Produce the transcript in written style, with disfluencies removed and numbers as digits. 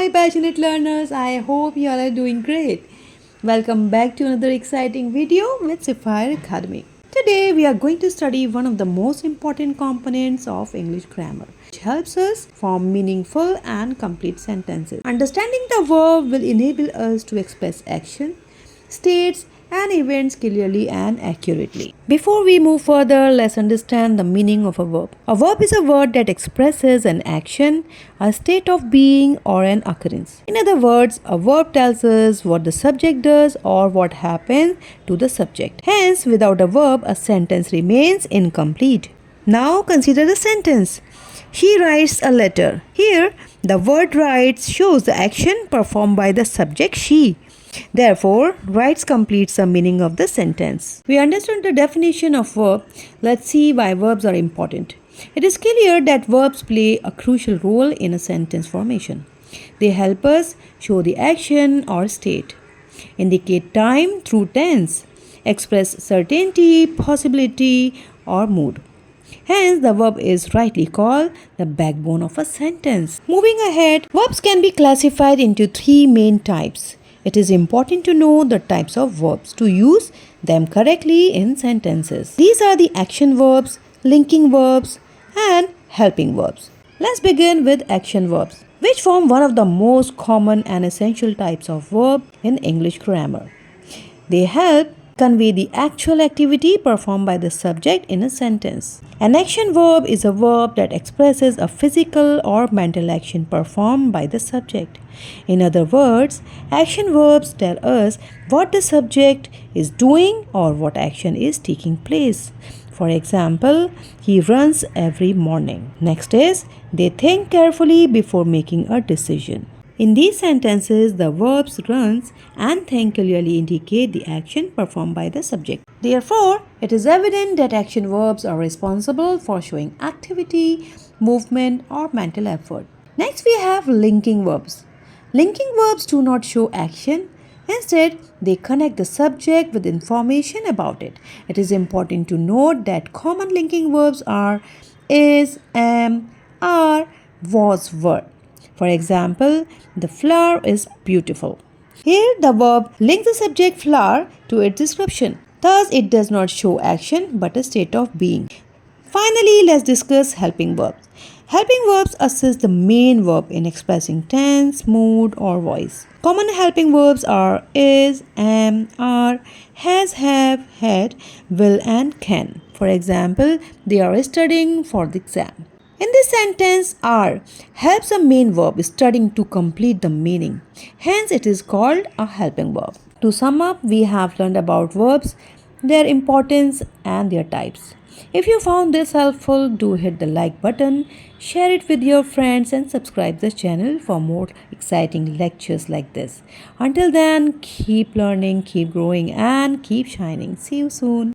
my passionate learners, I hope you all are doing great. Welcome back to another exciting video with Sapphire Academy. Today we are going to study one of the most important components of English grammar, which helps us form meaningful and complete sentences. Understanding the verb will enable us to express action, states, and events clearly and accurately. Before we move further, let's understand the meaning of a verb. A verb is a word that expresses an action, a state of being, or an occurrence. In other words, a verb tells us what the subject does or what happens to the subject. Hence, without a verb, a sentence remains incomplete. Now consider the sentence. She writes a letter. Here, the word writes shows the action performed by the subject she. Therefore, writes completes the meaning of the sentence. We understood the definition of verb. Let's see why verbs are important. It is clear that verbs play a crucial role in a sentence formation. They help us show the action or state, indicate time through tense, express certainty, possibility, or mood. Hence, the verb is rightly called the backbone of a sentence. Moving ahead, verbs can be classified into three main types. It is important to know the types of verbs to use them correctly in sentences. These are the action verbs, linking verbs, and helping verbs. Let's begin with action verbs, which form one of the most common and essential types of verb in English grammar. They help convey the actual activity performed by the subject in a sentence. An action verb is a verb that expresses a physical or mental action performed by the subject. In other words, action verbs tell us what the subject is doing or what action is taking place. For example, he runs every morning. Next is, they think carefully before making a decision. In these sentences, the verbs runs and think clearly indicate the action performed by the subject. Therefore, it is evident that action verbs are responsible for showing activity, movement, or mental effort. Next, we have linking verbs. Linking verbs do not show action. Instead, they connect the subject with information about it. It is important to note that common linking verbs are is, am, are, was, were. For example, the flower is beautiful. Here, the verb links the subject flower to its description. Thus, it does not show action but a state of being. Finally, let's discuss helping verbs. Helping verbs assist the main verb in expressing tense, mood, or voice. Common helping verbs are is, am, are, has, have, had, will, and can. For example, they are studying for the exam. In this sentence, are helps a main verb studying to complete the meaning. Hence, it is called a helping verb. To sum up, we have learned about verbs, their importance, and their types. If you found this helpful, do hit the like button, share it with your friends, and subscribe the channel for more exciting lectures like this. Until then, keep learning, keep growing, and keep shining. See you soon.